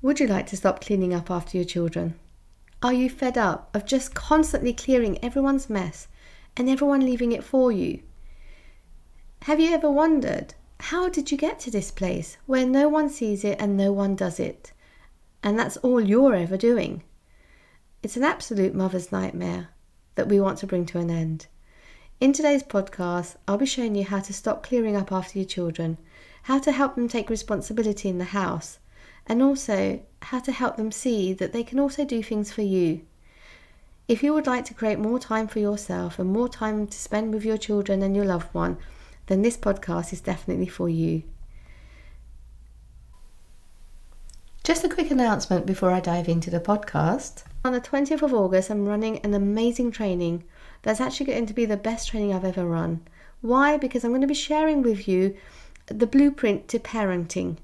Would you like to stop cleaning up after your children? Are you fed up of just constantly clearing everyone's mess and everyone leaving it for you? Have you ever wondered, how did you get to this place where no one sees it and no one does it? And that's all you're ever doing. It's an absolute mother's nightmare that we want to bring to an end. In today's podcast, I'll be showing you how to stop clearing up after your children, how to help them take responsibility in the house, and also how to help them see that they can also do things for you. If you would like to create more time for yourself and more time to spend with your children and your loved one, then this podcast is definitely for you. Just a quick announcement before I dive into the podcast. On the 20th of August, I'm running an amazing training that's actually going to be the best training I've ever run. Why? Because I'm going to be sharing with you the blueprint to parenting.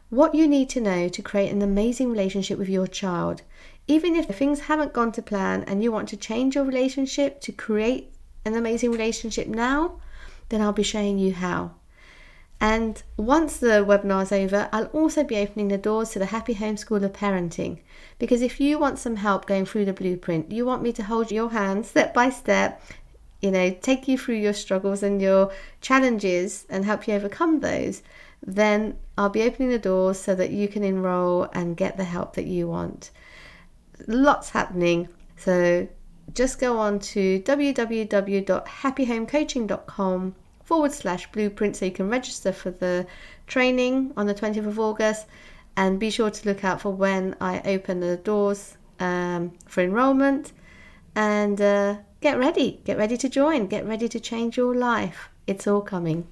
What you need to know to create an amazing relationship with your child. Even if things haven't gone to plan and you want to change your relationship to create an amazing relationship now, then I'll be showing you how. And once the webinar is over, I'll also be opening the doors to the Happy Home School of Parenting. Because if you want some help going through the blueprint, you want me to hold your hand step by step, take you through your struggles and your challenges and help you overcome those, then I'll be opening the doors so that you can enroll and get the help that you want. Lots happening. So just go on to www.happyhomecoaching.com/blueprint so you can register for the training on the 20th of August, and be sure to look out for when I open the doors for enrollment, and get ready to join, get ready to change your life. It's all coming.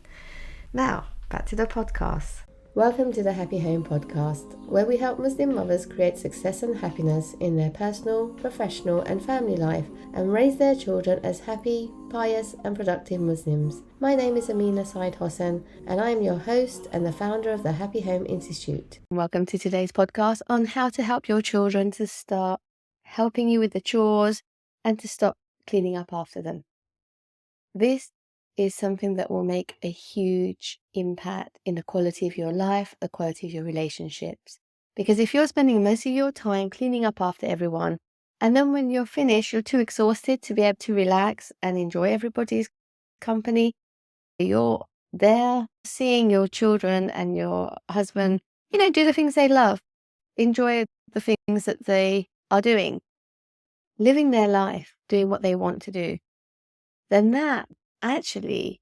Now, back to the podcast. Welcome to the Happy Home Podcast, where we help Muslim mothers create success and happiness in their personal, professional and family life and raise their children as happy, pious and productive Muslims. My name is Sayed-Hossen and I am your host and the founder of the Happy Home Institute. Welcome to today's podcast on how to help your children to start helping you with the chores and to stop cleaning up after them. This is something that will make a huge impact in the quality of your life, the quality of your relationships. Because if you're spending most of your time cleaning up after everyone, and then when you're finished, you're too exhausted to be able to relax and enjoy everybody's company, you're there seeing your children and your husband, do the things they love, enjoy the things that they are doing, living their life, doing what they want to do, then that actually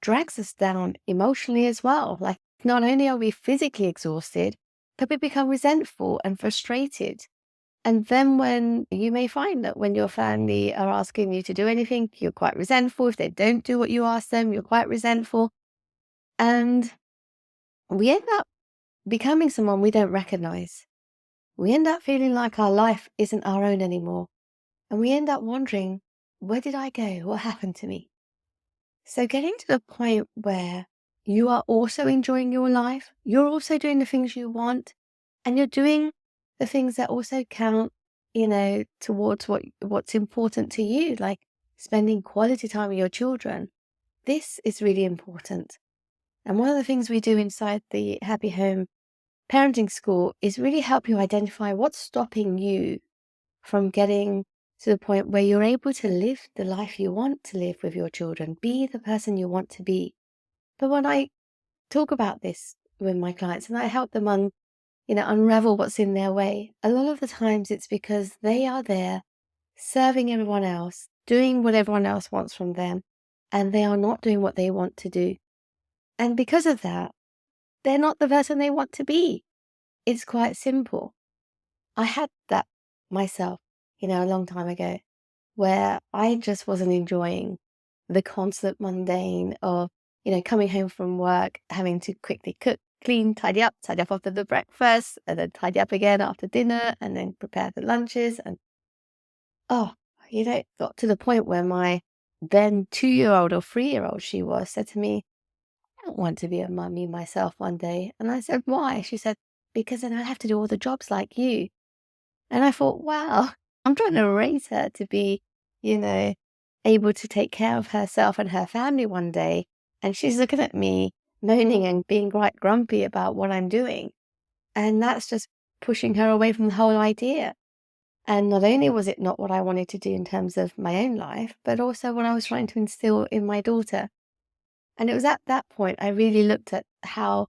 drags us down emotionally as well. Like, not only are we physically exhausted, but we become resentful and frustrated. And then when you may find that when your family are asking you to do anything, you're quite resentful. If they don't do what you ask them, you're quite resentful. And we end up becoming someone we don't recognize. We end up feeling like our life isn't our own anymore. And we end up wondering, where did I go? What happened to me? So getting to the point where you are also enjoying your life, you're also doing the things you want, and you're doing the things that also count, towards what's important to you, like spending quality time with your children. This is really important. And one of the things we do inside the Happy Home Parenting School is really help you identify what's stopping you from getting to the point where you're able to live the life you want to live with your children, be the person you want to be. But when I talk about this with my clients and I help them unravel what's in their way, a lot of the times it's because they are there serving everyone else, doing what everyone else wants from them, and they are not doing what they want to do. And because of that, they're not the person they want to be. It's quite simple. I had that myself, a long time ago, where I just wasn't enjoying the constant mundane of, coming home from work, having to quickly cook, clean, tidy up after the breakfast, and then tidy up again after dinner, and then prepare the lunches. And it got to the point where my then 2-year-old or 3-year-old said to me, I don't want to be a mummy myself one day. And I said, why? She said, because then I have to do all the jobs like you. And I thought, wow, I'm trying to raise her to be, able to take care of herself and her family one day. And she's looking at me, moaning and being quite grumpy about what I'm doing. And that's just pushing her away from the whole idea. And not only was it not what I wanted to do in terms of my own life, but also what I was trying to instill in my daughter. And it was at that point I really looked at how,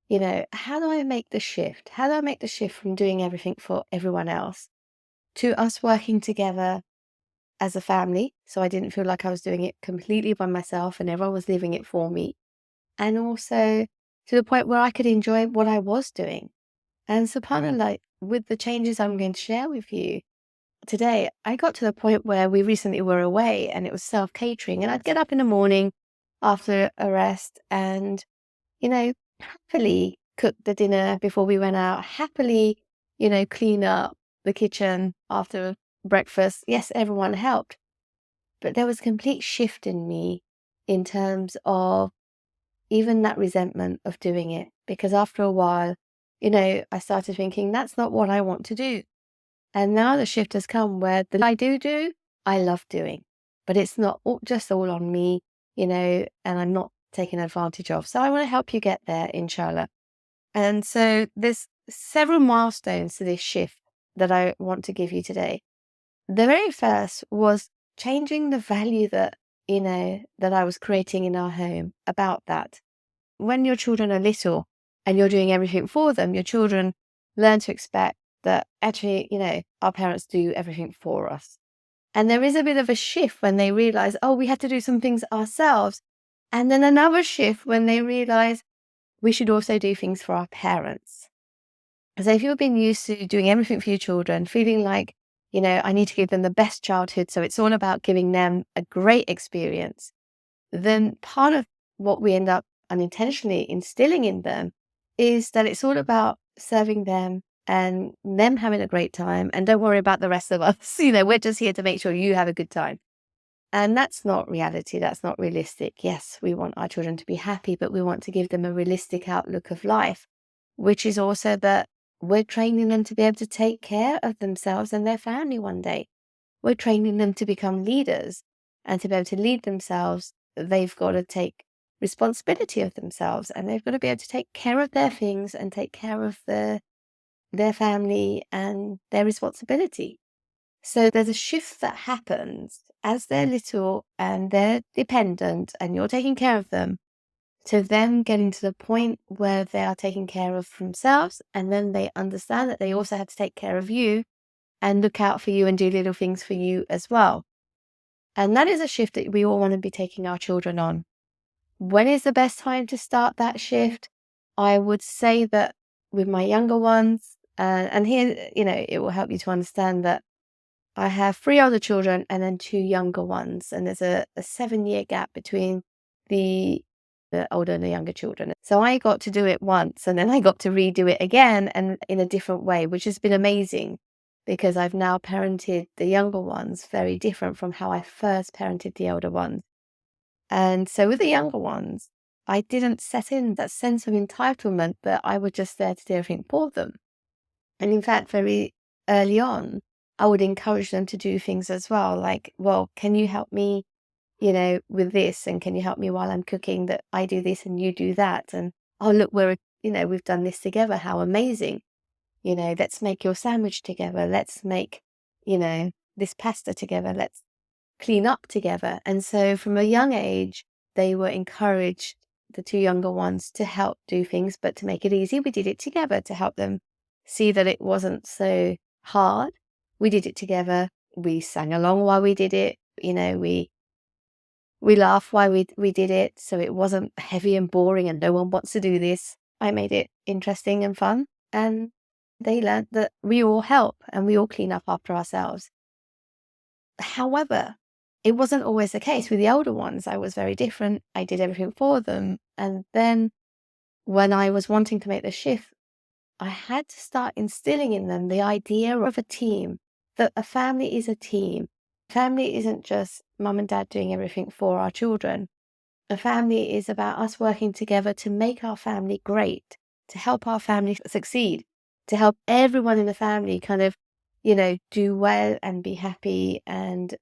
how do I make the shift? How do I make the shift from doing everything for everyone else to us working together as a family? So I didn't feel like I was doing it completely by myself and everyone was leaving it for me. And also to the point where I could enjoy what I was doing. And subhanAllah, with the changes I'm going to share with you today, I got to the point where we recently were away and it was self-catering. And I'd get up in the morning after a rest and, happily cook the dinner before we went out, happily, clean up the kitchen after breakfast. Yes, everyone helped. But there was a complete shift in me in terms of even that resentment of doing it. Because after a while, I started thinking, that's not what I want to do. And now the shift has come where the I do, I love doing. But it's not just all on me, and I'm not taken advantage of. So I want to help you get there, inshallah. And so there's several milestones to this shift that I want to give you today. The very first was changing the value that, that I was creating in our home about that. When your children are little and you're doing everything for them, your children learn to expect that actually, our parents do everything for us. And there is a bit of a shift when they realize, oh, we have to do some things ourselves. And then another shift when they realize we should also do things for our parents. So if you've been used to doing everything for your children, feeling like, I need to give them the best childhood, so it's all about giving them a great experience, then part of what we end up unintentionally instilling in them is that it's all about serving them and them having a great time. And don't worry about the rest of us. We're just here to make sure you have a good time. And that's not reality. That's not realistic. Yes, we want our children to be happy, but we want to give them a realistic outlook of life, which is also that we're training them to be able to take care of themselves and their family one day. We're training them to become leaders, and to be able to lead themselves, they've got to take responsibility of themselves, and they've got to be able to take care of their things and take care of their family and their responsibility. So there's a shift that happens as they're little and they're dependent and you're taking care of them, to them getting to the point where they are taking care of themselves, and then they understand that they also have to take care of you and look out for you and do little things for you as well. And that is a shift that we all want to be taking our children on. When is the best time to start that shift? I would say that with my younger ones, and here, it will help you to understand that I have 3 older children and then 2 younger ones. And there's a 7-year gap between the older and the younger children. So I got to do it once and then I got to redo it again and in a different way, which has been amazing because I've now parented the younger ones very different from how I first parented the older ones. And so with the younger ones, I didn't set in that sense of entitlement that I was just there to do everything for them. And in fact, very early on, I would encourage them to do things as well. Like, well, can you help me, with this? And can you help me while I'm cooking that I do this and you do that? And, oh, look, we've done this together. How amazing. Let's make your sandwich together. Let's make, this pasta together. Let's clean up together. And so from a young age, they were encouraged, the 2 younger ones, to help do things, but to make it easy, we did it together to help them see that it wasn't so hard. We did it together. We sang along while we did it. We laughed while we did it. So it wasn't heavy and boring and no one wants to do this. I made it interesting and fun. And they learned that we all help and we all clean up after ourselves. However, it wasn't always the case with the older ones. I was very different. I did everything for them. And then when I was wanting to make the shift, I had to start instilling in them the idea of a team, that a family is a team. Family isn't just mum and dad doing everything for our children. A family is about us working together to make our family great, to help our family succeed, to help everyone in the family kind of, do well and be happy and,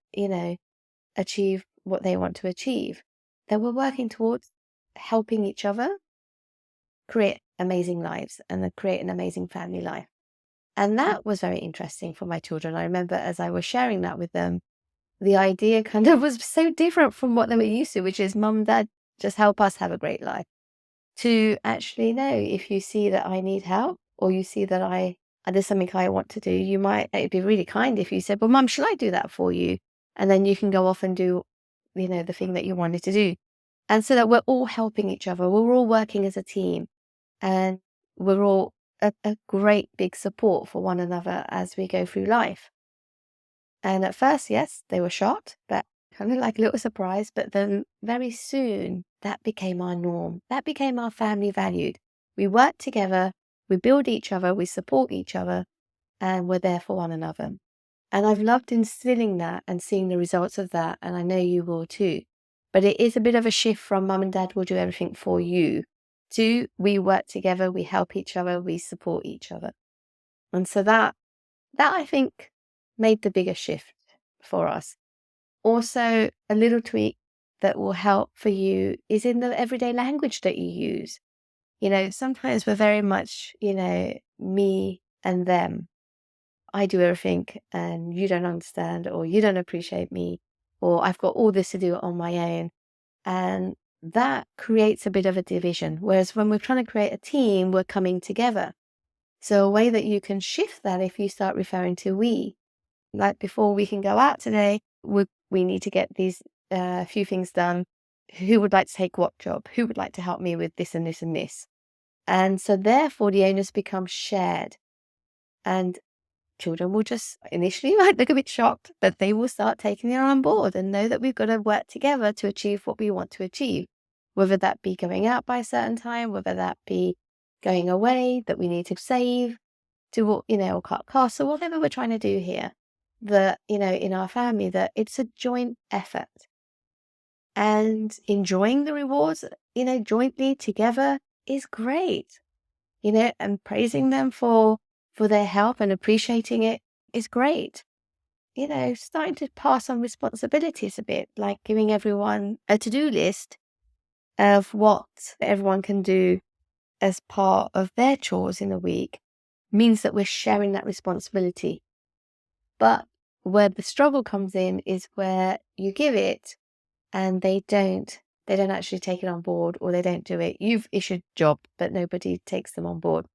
achieve what they want to achieve. That we're working towards helping each other create amazing lives and create an amazing family life. And that was very interesting for my children. I remember as I was sharing that with them, the idea kind of was so different from what they were used to, which is mum, dad, just help us have a great life. To actually know, if you see that I need help, or you see that there's something I want to do, it'd be really kind if you said, well, mum, shall I do that for you? And then you can go off and do, the thing that you wanted to do. And so that we're all helping each other. We're all working as a team, and we're all a great big support for one another as we go through life. And at first, yes, they were shocked, but kind of like a little surprise. But then very soon that became our norm. That became our family valued. We work together, we build each other, we support each other, and we're there for one another. And I've loved instilling that and seeing the results of that. And I know you will too. But it is a bit of a shift from mum and dad will do everything for you to we work together, we help each other, we support each other. And so that I think made the bigger shift for us. Also, a little tweak that will help for you is in the everyday language that you use. Sometimes we're very much, me and them. I do everything and you don't understand, or you don't appreciate me, or I've got all this to do on my own. And that creates a bit of a division. Whereas when we're trying to create a team, we're coming together. So a way that you can shift that, if you start referring to we, like before we can go out today, we need to get these few things done. Who would like to take what job? Who would like to help me with this and this and this? And so therefore the onus becomes shared. And children will just initially might look a bit shocked, but they will start taking it on board and know that we've got to work together to achieve what we want to achieve. Whether that be going out by a certain time, whether that be going away, that we need to save, or cut costs, or whatever we're trying to do here, that, in our family, that it's a joint effort. And enjoying the rewards, jointly together is great, and praising them for their help and appreciating it is great. Starting to pass on responsibilities a bit, like giving everyone a to-do list of what everyone can do as part of their chores in a week, means that we're sharing that responsibility. But where the struggle comes in is where you give it and they don't actually take it on board, or they don't do it. You've issued a job, but nobody takes them on board.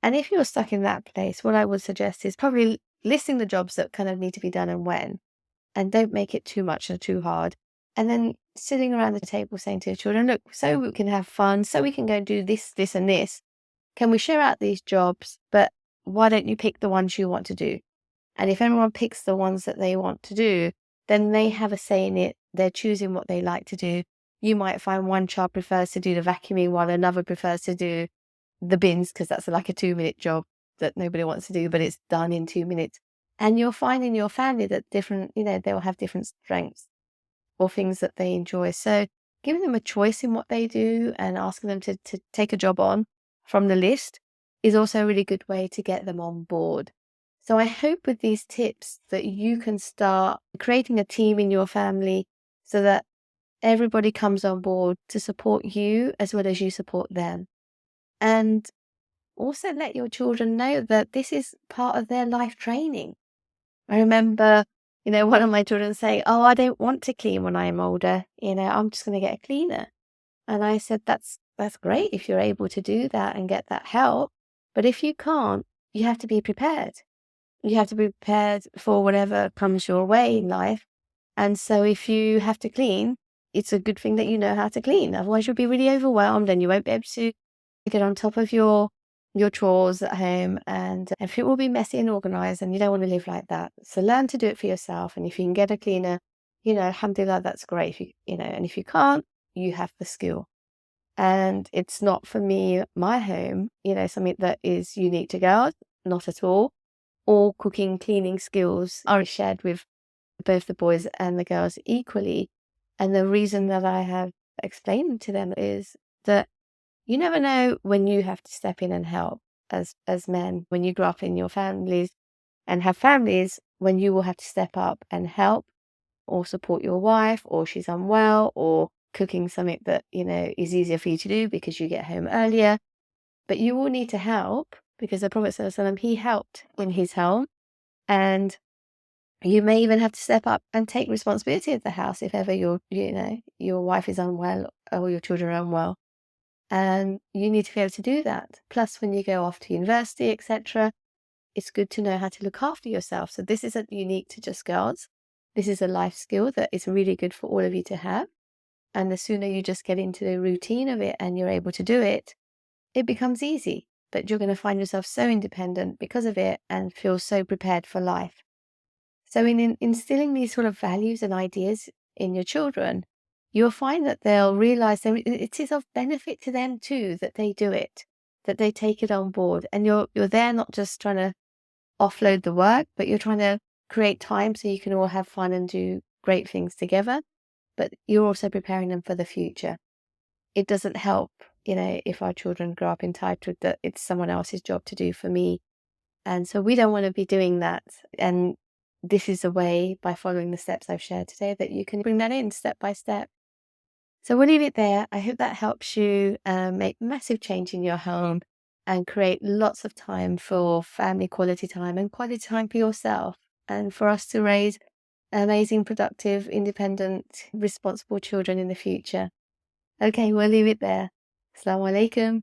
And if you're stuck in that place, what I would suggest is probably listing the jobs that kind of need to be done and when, and don't make it too much or too hard. And then sitting around the table saying to your children, look, so we can have fun, so we can go and do this, this, and this. Can we share out these jobs? But why don't you pick the ones you want to do? And if everyone picks the ones that they want to do, then they have a say in it. They're choosing what they like to do. You might find one child prefers to do the vacuuming while another prefers to do the bins, because that's like a 2-minute job that nobody wants to do, but it's done in 2 minutes. And you'll find in your family that they'll have different strengths or things that they enjoy. So giving them a choice in what they do and asking them to take a job on from the list is also a really good way to get them on board. So I hope with these tips that you can start creating a team in your family so that everybody comes on board to support you as well as you support them. And also let your children know that this is part of their life training. I remember, one of my children saying, oh, I don't want to clean when I'm older. I'm just going to get a cleaner. And I said, that's great if you're able to do that and get that help. But if you can't, you have to be prepared. You have to be prepared for whatever comes your way in life. And so if you have to clean, it's a good thing that you know how to clean. Otherwise, you'll be really overwhelmed and you won't be able to get on top of your chores at home, and everything will be messy and organized, and you don't want to live like that. So learn to do it for yourself. And if you can get a cleaner, alhamdulillah, that's great. And if you can't, you have the skill. And it's not, for me, my home, something that is unique to girls, not at all. All cooking, cleaning skills are shared with both the boys and the girls equally. And the reason that I have explained to them is that you never know when you have to step in and help as men, when you grow up in your families and have families, when you will have to step up and help or support your wife, or she's unwell, or cooking something that, is easier for you to do because you get home earlier. But you will need to help because the Prophet ﷺ, he helped in his home, and you may even have to step up and take responsibility of the house if ever your wife is unwell or your children are unwell. And you need to be able to do that. Plus, when you go off to university, etc., it's good to know how to look after yourself. So this isn't unique to just girls. This is a life skill that is really good for all of you to have. And the sooner you just get into the routine of it and you're able to do it, it becomes easy. But you're going to find yourself so independent because of it and feel so prepared for life. So in instilling these sort of values and ideas in your children, you'll find that they'll realize that it is of benefit to them too, that they do it, that they take it on board. And you're there not just trying to offload the work, but you're trying to create time so you can all have fun and do great things together. But you're also preparing them for the future. It doesn't help, if our children grow up entitled that it's someone else's job to do for me. And so we don't want to be doing that. And this is a way, by following the steps I've shared today, that you can bring that in step by step. So we'll leave it there. I hope that helps you make massive change in your home and create lots of time for family quality time and quality time for yourself, and for us to raise amazing, productive, independent, responsible children in the future. Okay, we'll leave it there. Assalamu alaikum.